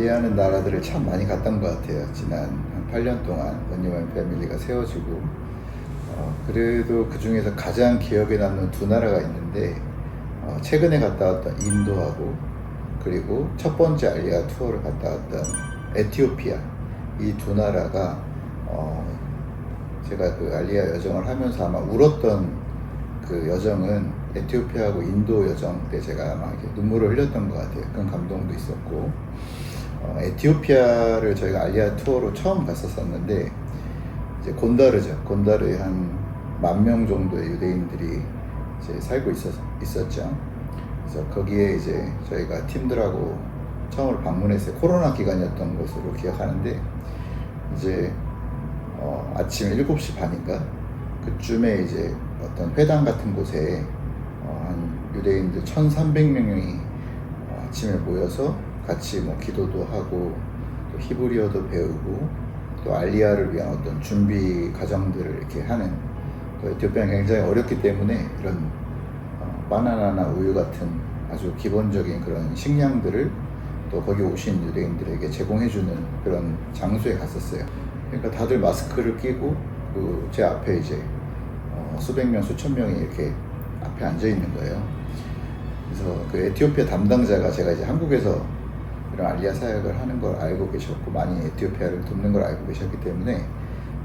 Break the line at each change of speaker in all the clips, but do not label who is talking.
알리하는 나라들을 참 많이 갔던 것 같아요. 지난 한 8년 동안 원유원 패밀리가 세워지고, 그래도 그 중에서 가장 기억에 남는 두 나라가 있는데, 최근에 갔다 왔던 인도하고, 그리고 첫 번째 알리아 투어를 갔다 왔던 에티오피아, 이 두 나라가 제가 그 알리아 여정을 하면서 아마 울었던 그 여정은 에티오피아하고 인도 여정 때 제가 아마 이렇게 눈물을 흘렸던 것 같아요. 그런 감동도 있었고, 에티오피아를 저희가 알리아 투어로 처음 갔었었는데, 이제 곤다르죠. 곤다르에 한 10,000명 정도의 유대인들이 이제 살고 있었죠. 그래서 거기에 이제 저희가 팀들하고 처음으로 방문했어요. 코로나 기간이었던 것으로 기억하는데, 이제 아침 7시 반인가 그쯤에 이제 어떤 회당 같은 곳에 한 유대인들 1,300명이 아침에 모여서 같이 뭐 기도도 하고 또 히브리어도 배우고 또 알리아를 위한 어떤 준비 과정들을 이렇게 하는, 또 에티오피아는 굉장히 어렵기 때문에 이런 바나나나 우유 같은 아주 기본적인 그런 식량들을 또 거기 오신 유대인들에게 제공해주는 그런 장소에 갔었어요. 그러니까 다들 마스크를 끼고 그 제 앞에 이제 수백 명, 수천 명이 이렇게 앞에 앉아 있는 거예요. 그래서 그 에티오피아 담당자가, 제가 이제 한국에서 이런 알리아 사역을 하는 걸 알고 계셨고 많이 에티오피아를 돕는 걸 알고 계셨기 때문에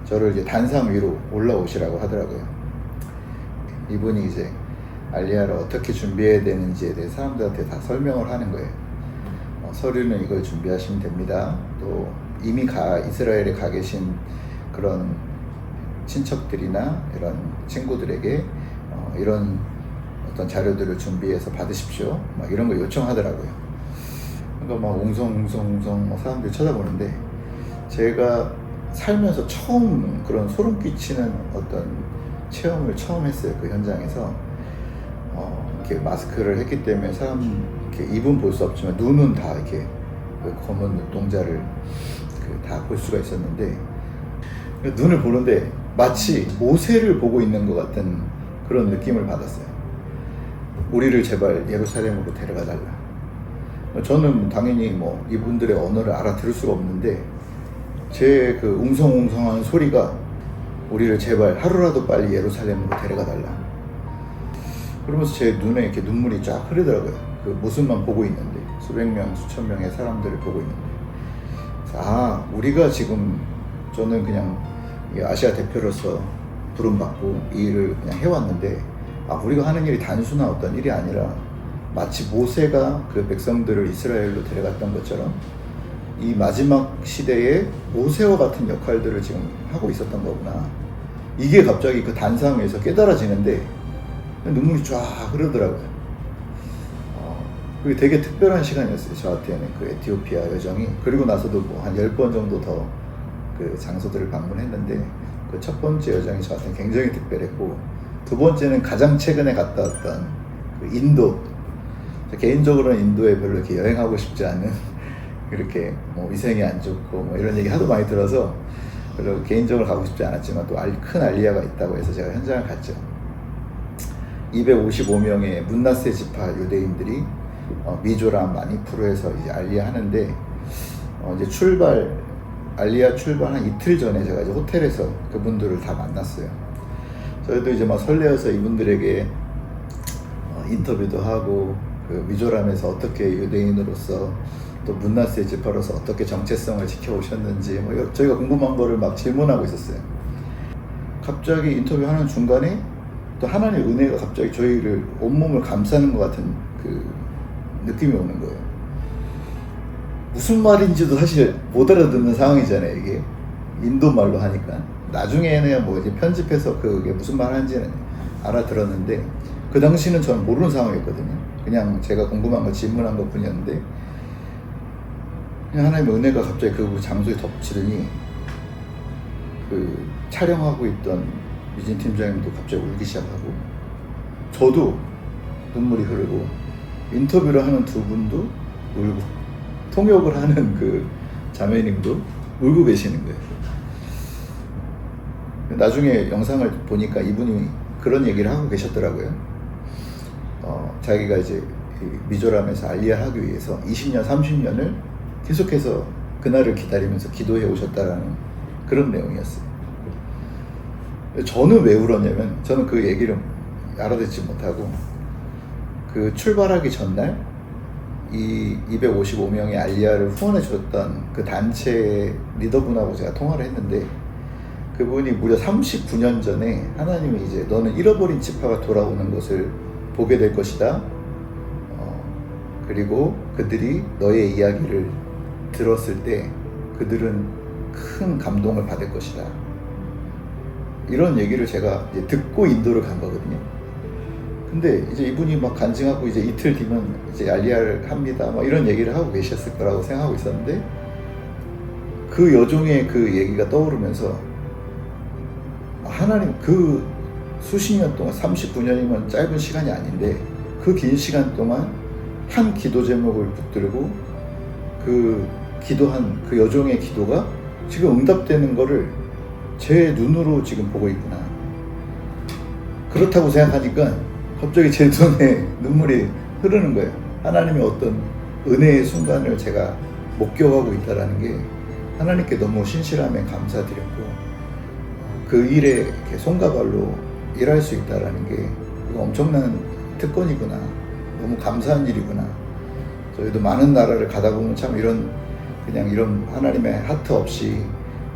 저를 이제 단상 위로 올라오시라고 하더라고요. 이분이 이제 알리아를 어떻게 준비해야 되는지에 대해 사람들한테 다 설명을 하는 거예요. 서류는 이걸 준비하시면 됩니다. 또 이미 이스라엘에 가 계신 그런 친척들이나 이런 친구들에게 이런 어떤 자료들을 준비해서 받으십시오. 막 이런 거 요청하더라고요. 그러니까 막 웅성웅성 사람들이 쳐다보는데, 제가 살면서 처음 그런 소름 끼치는 어떤 체험을 처음 했어요. 그 현장에서 이렇게 마스크를 했기 때문에 사람 이렇게 입은 볼 수 없지만 눈은 다 이렇게 그 검은 눈동자를 다 볼 수가 있었는데, 눈을 보는데 마치 모세를 보고 있는 것 같은 그런 느낌을 받았어요. 우리를 제발 예루살렘으로 데려가 달라. 저는 당연히 뭐 이분들의 언어를 알아들을 수가 없는데, 제 그 웅성웅성한 소리가 우리를 제발 하루라도 빨리 예루살렘으로 데려가 달라. 그러면서 제 눈에 이렇게 눈물이 쫙 흐르더라고요. 그 모습만 보고 있는데, 수백 명, 수천 명의 사람들을 보고 있는데, 우리가 지금, 저는 그냥 아시아 대표로서 부름받고 이 일을 그냥 해왔는데, 우리가 하는 일이 단순한 어떤 일이 아니라 마치 모세가 그 백성들을 이스라엘로 데려갔던 것처럼 이 마지막 시대에 모세와 같은 역할들을 지금 하고 있었던 거구나. 이게 갑자기 그 단상 위에서 깨달아지는데 눈물이 쫙 흐르더라고요. 그게 되게 특별한 시간이었어요. 저한테는 그 에티오피아 여정이. 그리고 나서도 뭐 한 10번 정도 더 그 장소들을 방문했는데, 그 첫 번째 여정이 저한테는 굉장히 특별했고, 두 번째는 가장 최근에 갔다 왔던 그 인도. 개인적으로는 인도에 별로 이렇게 여행하고 싶지 않은, 이렇게 뭐 위생이 안 좋고 뭐 이런 얘기 하도 많이 들어서 별로 개인적으로 가고 싶지 않았지만, 또 큰 알리아가 있다고 해서 제가 현장을 갔죠. 255명의 문나세 지파 유대인들이 미조람, 마니푸르에서 이제 알리아 하는데, 이제 알리아 출발 한 이틀 전에 제가 이제 호텔에서 그분들을 다 만났어요. 저희도 이제 막 설레어서 이분들에게 인터뷰도 하고, 그 미조람에서 어떻게 유대인으로서 또 문나세 지파로서 어떻게 정체성을 지켜오셨는지 뭐 저희가 궁금한 거를 막 질문하고 있었어요. 갑자기 인터뷰하는 중간에 또 하나님의 은혜가 갑자기 저희를 온몸을 감싸는 것 같은 그 느낌이 오는 거예요. 무슨 말인지도 사실 못 알아듣는 상황이잖아요. 이게 인도 말로 하니까. 나중에는 뭐 이제 편집해서 그게 무슨 말 하는지는 알아들었는데, 그 당시는 저는 모르는 상황이었거든요. 그냥 제가 궁금한 거 질문한 것 뿐이었는데, 그냥 하나님의 은혜가 갑자기 그 장소에 덮치더니, 그 촬영하고 있던 미진 팀장님도 갑자기 울기 시작하고, 저도 눈물이 흐르고, 인터뷰를 하는 두 분도 울고, 통역을 하는 그 자매님도 울고 계시는 거예요. 나중에 영상을 보니까 이분이 그런 얘기를 하고 계셨더라고요. 자기가 이제 미조람에서 알리아 하기 위해서 20년, 30년을 계속해서 그날을 기다리면서 기도해 오셨다라는 그런 내용이었어요. 저는 왜 울었냐면 저는 그 얘기를 알아듣지 못하고 그 출발하기 전날 이 255명의 알리아를 후원해 줬던 그 단체 리더분하고 제가 통화를 했는데 그분이 무려 39년 전에 하나님이 이제 너는 잃어버린 지파가 돌아오는 것을 보게 될 것이다. 그리고 그들이 너의 이야기를 들었을 때 그들은 큰 감동을 받을 것이다. 이런 얘기를 제가 이제 듣고 인도를 간 거거든요. 근데 이제 이분이 막 간증하고 이제 이틀 뒤면 이제 알리아를 합니다. 막 이런 얘기를 하고 계셨을 거라고 생각하고 있었는데 그 여종의 그 얘기가 떠오르면서 하나님 그 수십 년 동안 39년이면 짧은 시간이 아닌데 그 긴 시간 동안 한 기도 제목을 붙들고 그 기도한 그 여종의 기도가 지금 응답되는 거를 제 눈으로 지금 보고 있구나. 그렇다고 생각하니까 갑자기 제 눈에 눈물이 흐르는 거예요. 하나님의 어떤 은혜의 순간을 제가 목격하고 있다는 게 하나님께 너무 신실함에 감사드렸고 그 일에 이렇게 손과 발로 일할 수 있다는 게 엄청난 특권이구나. 너무 감사한 일이구나. 저희도 많은 나라를 가다 보면 참 그냥 이런 하나님의 하트 없이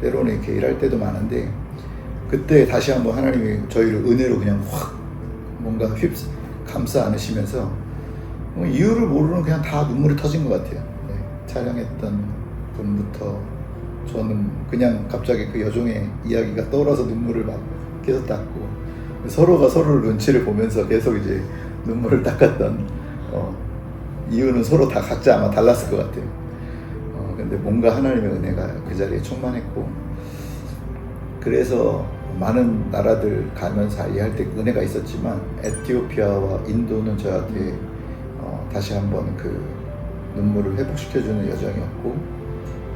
때로는 이렇게 일할 때도 많은데 그때 다시 한번 하나님이 저희를 은혜로 그냥 확 뭔가 감싸 안으시면서 이유를 모르는 그냥 다 눈물이 터진 것 같아요. 네, 촬영했던 분부터 저는 그냥 갑자기 그 여종의 이야기가 떠올라서 눈물을 막 계속 닦고 서로가 서로를 눈치를 보면서 계속 이제 눈물을 닦았던 이유는 서로 다 각자 아마 달랐을 것 같아요. 근데 뭔가 하나님의 은혜가 그 자리에 충만했고 그래서 많은 나라들 가면서 알리할 때 은혜가 있었지만 에티오피아와 인도는 저한테 다시 한번 그 눈물을 회복시켜주는 여정이었고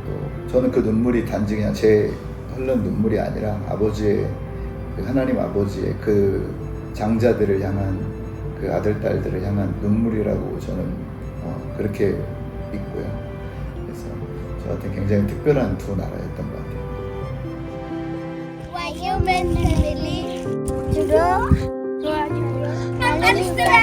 또 저는 그 눈물이 단지 그냥 제 흘른 눈물이 아니라 아버지의 그 하나님 아버지의 그 장자들을 향한 그 아들 딸들을 향한 눈물이라고 저는 그렇게 믿고요. 그래서 저한테 굉장히 특별한 두 나라였던 것 같아요.
Why human family to grow and understand